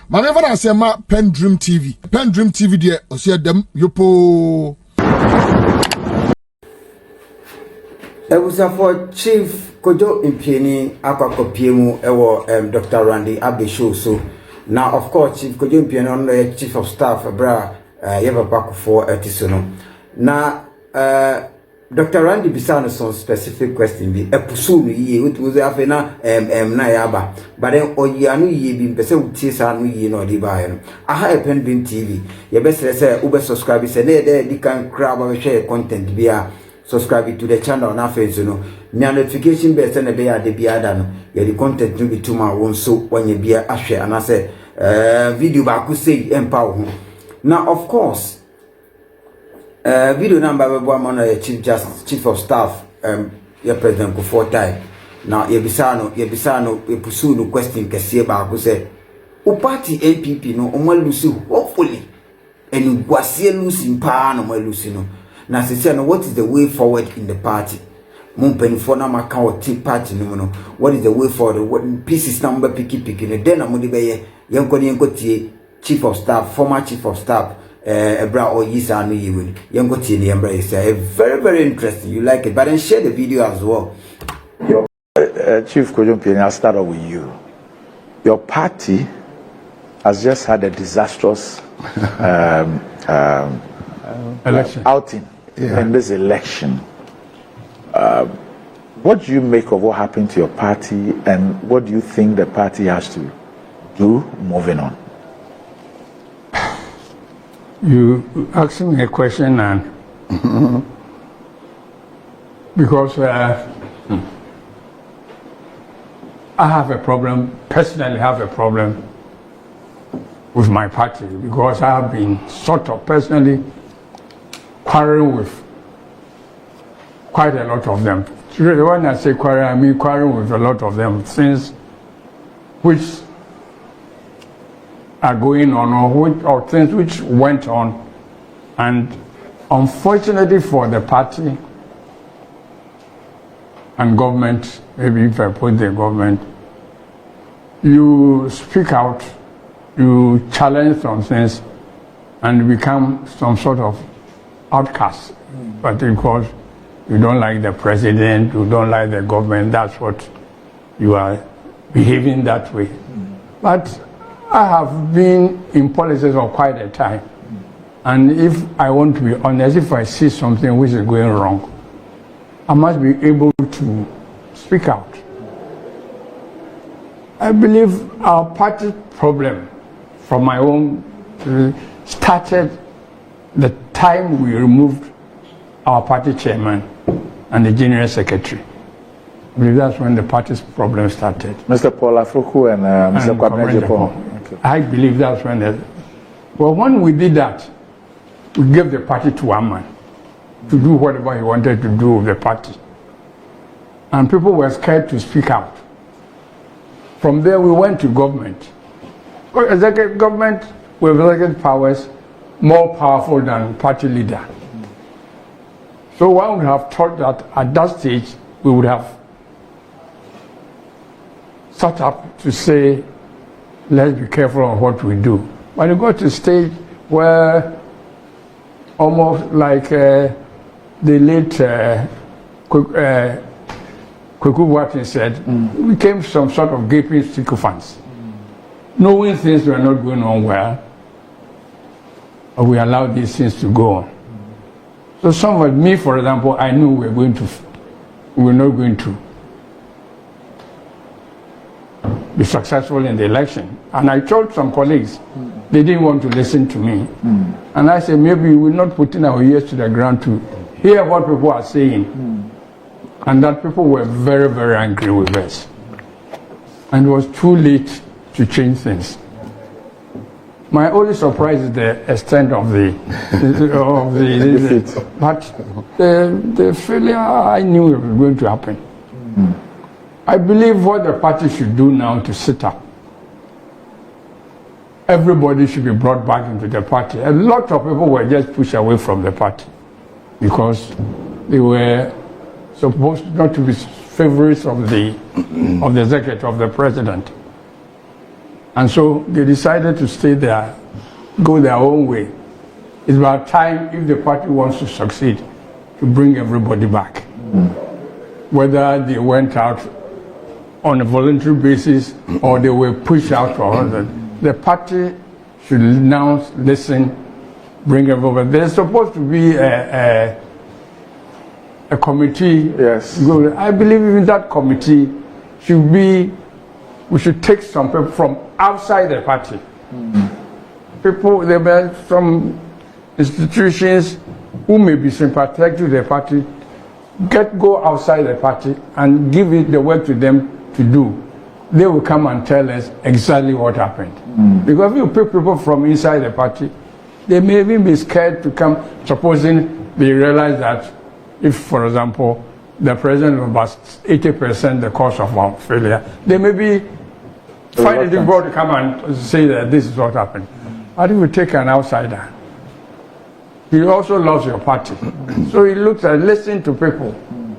Maneva na say ma PENDREAM TV. PENDREAM TV there osia dem yopo. For Chief Kwadwo Mpiani akwakopiemu ewo Dr. Randy Abe show so now of course Chief Kwadwo Mpiani on Chief of Staff bra Akufo-Addo so no na Dr. Randy bisano some specific question bi epusu no ye wetu afa na na yaba but then oyanu ye bi mpese utie sa no ye no di ba no aha PENDREAM TV ye be say ube subscribe say na dey di kan crab we share content bia subscribe to the channel na face no nya notification bell say na be ya de bia da no ye di content no bi tuma won so wanye bia ahwe ana say video ba ku say empower ho now of course video number we boy man chief of staff your president Akufo-Addo now ye bisano e pursue no question kese ba ku say o party NPP no o ma lusi hopefully enu gwase lusi pa no ma lusi no na say no what is the way forward in the party mumpen for na maka o party no what is the way forward what pieces number piki no then amudi be ye yenko tie chief of staff former chief of staff Ebra or Yisa no you yenko tie ne embra is very very interesting you like it but then share the video as well. Your Chief Kwadwo Mpiani, I'll start off with you. Your party has just had a disastrous election outing in this election. What do you make of what happened to your party, and what do you think the party has to do moving on? You asked me a question, and because I have a problem, personally have a problem with my party, because I have been sort of personally quarreling with quite a lot of them. When I say quarrel, I mean quarrel with a lot of them, things which are going on or things which went on, and unfortunately for the party and government, maybe if I put the government, you speak out, you challenge some things, and become some sort of outcast. But because you don't like the president, you don't like the government, that's what you are behaving that way. But I have been in politics for quite a time. And if I want to be honest, if I see something which is going wrong, I must be able to speak out. I believe our party problem from my own started the time we removed our party chairman and the general secretary. I believe that's when the party's problem started. Mr. Paul Afroku and Mr. Kwadwo. Okay. I believe that's when when we did that, we gave the party to one man to do whatever he wanted to do with the party. And people were scared to speak out. From there, we went to government. Executive government with executive powers more powerful than party leader. So one would have thought that at that stage, we would have set up to say, let's be careful of what we do. But it got to a stage where almost like the late Kwadwo said, we became some sort of gaping sycophants. Knowing things were not going on well, we allowed these things to go on. So some of me, for example, I knew we were not going to be successful in the election. And I told some colleagues, they didn't want to listen to me. And I said, maybe we're not putting our ears to the ground to hear what people are saying. And that people were very, very angry with us. And it was too late to change things. My only surprise is the extent of the defeat. But the failure, I knew it was going to happen. I believe what the party should do now to sit up. Everybody should be brought back into the party. A lot of people were just pushed away from the party because they were supposed not to be favorites of the executive, of the president. And so they decided to stay there, go their own way. It's about time, if the party wants to succeed, to bring everybody back. Whether they went out on a voluntary basis or they were pushed out or other, the party should now listen, bring everybody. There's supposed to be a committee. Yes. I believe in that committee should be, we should take some people from outside the party. People, there were some institutions who may be sympathetic to the party, go outside the party and give it the work to them to do. They will come and tell us exactly what happened. Because if you pick people from inside the party, they may even be scared to come, supposing they realize that if, for example, the president was 80% the cause of our failure, they may be finding it difficult to come and say that this is what happened. How do you take an outsider? He also loves your party. So he looks at, listen to people,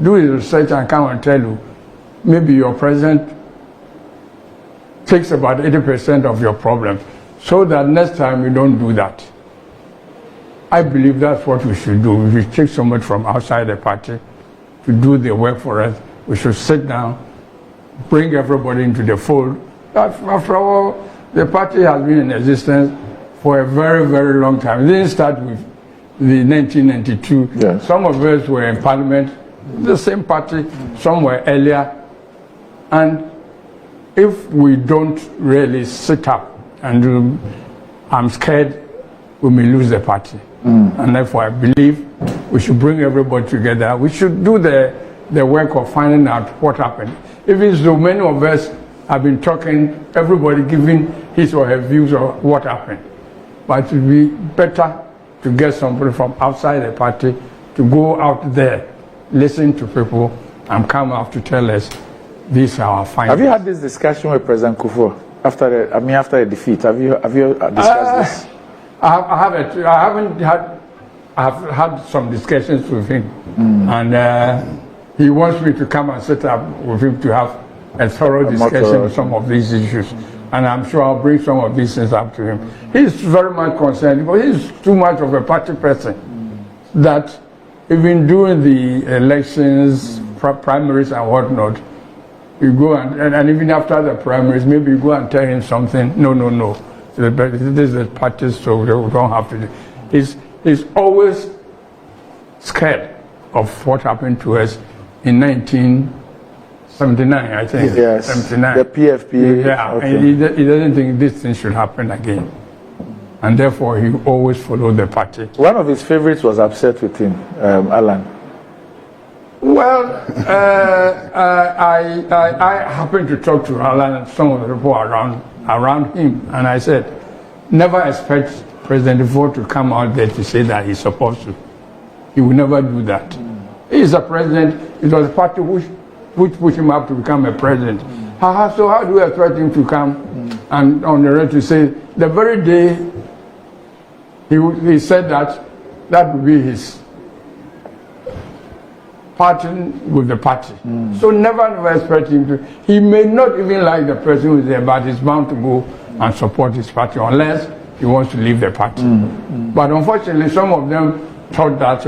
do his research and come and tell you, maybe your president takes about 80% of your problems, so that next time you don't do that. I believe that's what we should do. We should take someone from outside the party to do the work for us. We should sit down, bring everybody into the fold. After all, the party has been in existence for a very, very long time. It didn't start with the 1992. Yes. Some of us were in parliament, the same party, some were earlier. And if we don't really sit up and do, I'm scared we may lose the party. And therefore I believe we should bring everybody together. We should do the work of finding out what happened. Even so many of us have been talking, everybody giving his or her views of what happened. But it would be better to get somebody from outside the party to go out there, listen to people, and come out to tell us these are our findings. Have you had this discussion with President Akufo after the defeat? Have you discussed this? I have had some discussions with him, and he wants me to come and sit up with him to have a thorough discussion on some of these issues. And I'm sure I'll bring some of these things up to him. He's very much concerned, but he's too much of a party person that even during the elections, primaries and whatnot, you go and even after the primaries, maybe you go and tell him something. No. This is the party, so we don't have to do. He's always scared of what happened to us in 1979, I think. Yes. 79. The PFP. Yeah, okay. and he doesn't think this thing should happen again. And therefore, he always followed the party. One of his favorites was upset with him, Alan. Well, I happened to talk to Alan and some of the people around him, and I said, never expect President Ford to come out there to say that he's supposed to. He will never do that. He is a president. It was a party which pushed him up to become a president. So how do we expect him to come and on the road to say, the very day he said that would be his parting with the party. So never expect him to. He may not even like the person who is there, but he's bound to go and support his party unless he wants to leave the party. But unfortunately, some of them thought that,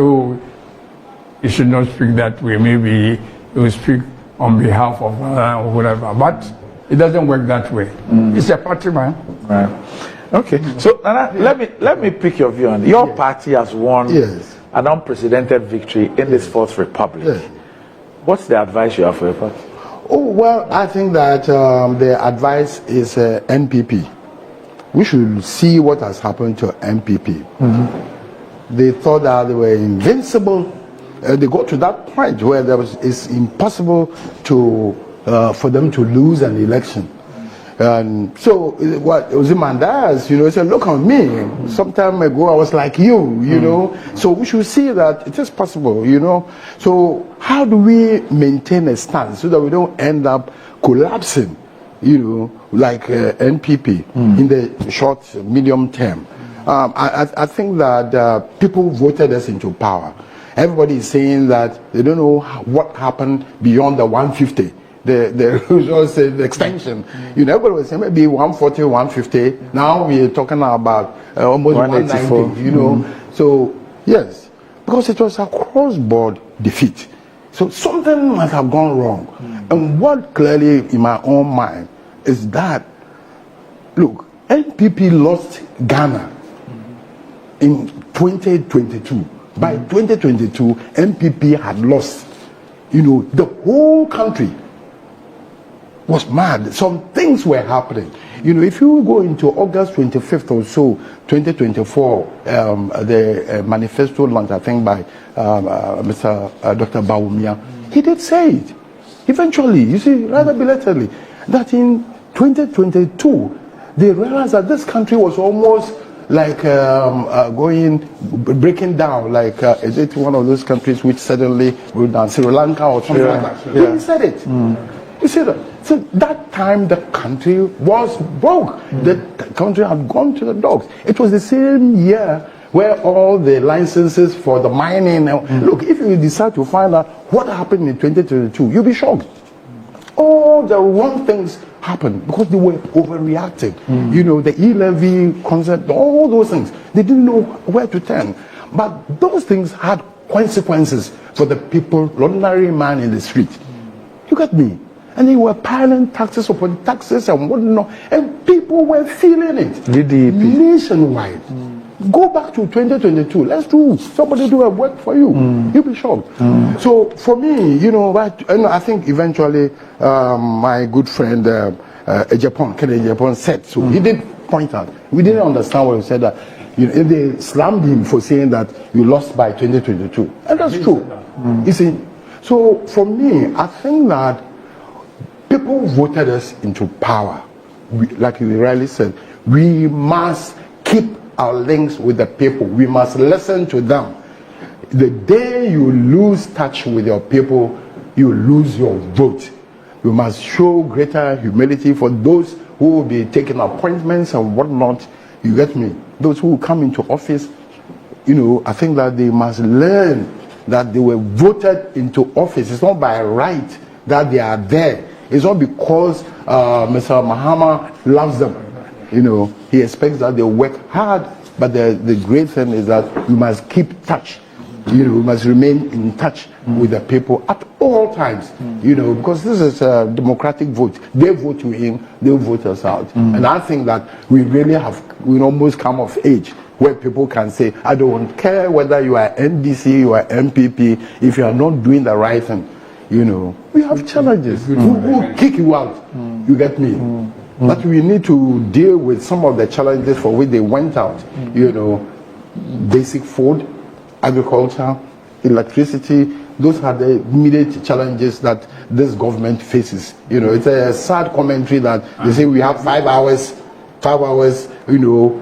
he should not speak that way. Maybe he will speak on behalf of whatever. But it doesn't work that way. He's a party man. Right. Okay. So Nana, let me pick your view on it. Your party has won an unprecedented victory in this Fourth Republic. What's the advice you have for your party? Oh, well, I think that the advice is NPP. We should see what has happened to NPP. They thought that they were invincible. They got to that point where it's impossible for them to lose an election. And so what Ozymandias, he said, look at me. Some time ago I was like you, know. So we should see that it is possible, So how do we maintain a stance so that we don't end up collapsing, like NPP in the short, medium term? I think that people voted us into power. Everybody is saying that they don't know what happened beyond the 150 the extension. You know, everybody was saying maybe 140, 150. Now we're talking about almost 190. You know, so yes, because it was a cross-board defeat. So something must have gone wrong. And what clearly in my own mind is that, look, NPP lost Ghana in 2022. By 2022, NPP had lost, you know, the whole country was mad. Some things were happening. You know, if you go into August 25th or so, 2024, the manifesto launched, I think, by Mr. Dr. Bawumia, he did say it. Eventually, you see, rather belatedly, that in 2022, they realized that this country was almost like breaking down, like is it one of those countries which suddenly went down, Sri Lanka or something like that? Yeah. He said it. He said that. So that time the country was broke. The country had gone to the dogs. It was the same year where all the licenses for the mining. Look, if you decide to find out what happened in 2022, you'll be shocked. All the wrong things happened because they were overreacting. You know, the e-levy concept, all those things. They didn't know where to turn. But those things had consequences for the people, ordinary man in the street. You got me? And they were piling taxes upon taxes and whatnot, and people were feeling it. Nationwide. Go back to 2022. Let's do somebody do a work for you. You'll be shocked. So for me, you know, I think eventually my good friend Kennedy Japan said so. He did point out. We didn't understand what he said, that you know, they slammed him for saying that you lost by 2022, and that's true. You see, so for me, I think that people voted us into power. Like you rightly said, we must keep our links with the people. We must listen to them. The day you lose touch with your people, you lose your vote. You must show greater humility for those who will be taking appointments and whatnot. You get me? Those who come into office, you know, I think that they must learn that they were voted into office. It's not by right that they are there. It's not because Mr. Mahama loves them. You know, he expects that they work hard, but the great thing is that we must keep touch. You know, we must remain in touch with the people at all times. You know, because this is a democratic vote. They vote you in, they vote us out. And I think that we really have, we almost come of age where people can say, I don't care whether you are NDC, you are MPP, if you are not doing the right thing. You know, we have challenges. Who will kick you out? You get me? But we need to deal with some of the challenges for which they went out. You know, basic food, agriculture, electricity. Those are the immediate challenges that this government faces. You know, it's a sad commentary that they say we have 5 hours, you know,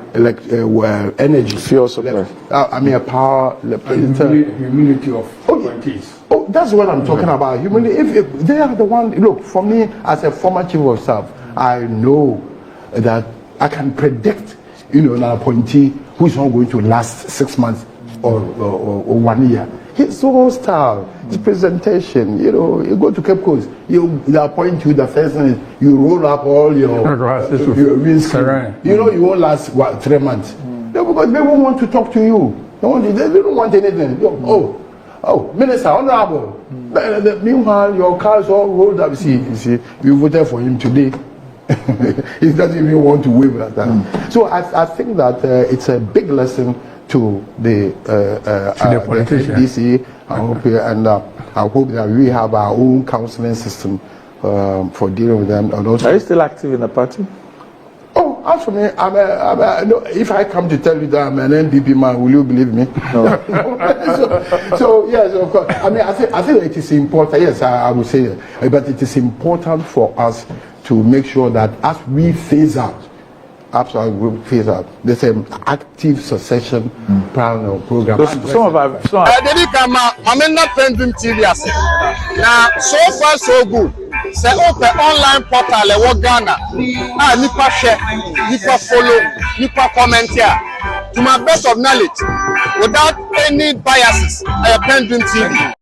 energy. Fuel supply. I mean, a power. Humility of appointees. Oh, that's what I'm talking about. Humility. If they are the one, look, for me, as a former chief of staff, I know that I can predict, you know, an appointee who is not going to last 6 months or 1 year. His whole style, his presentation, you know, you go to Cape Coast, they appoint you, the first thing is you roll up all your windscreen. You know, you won't last 3 months. Because they won't want to talk to you. They don't want anything. Oh, Minister, Honorable. Meanwhile, your car is all rolled up. You see, you voted for him today. He doesn't even want to wave at that. So I think that it's a big lesson to the politicians. I hope that we have our own counseling system for dealing with them. And also, are you still active in the party? Oh, as for me, no, if I come to tell you that I'm an NPP man, will you believe me? No. so yes, of course. I mean, I think it is important. Yes, I would say it, but it is important for us to make sure that as we phase out, there's an active succession plan or program. PENDREAM TV now, so far so good. Say open online portal e wo Ghana. Nipa share, nipa follow, nipa comment here. To my best of knowledge, without any biases, PENDREAM TV.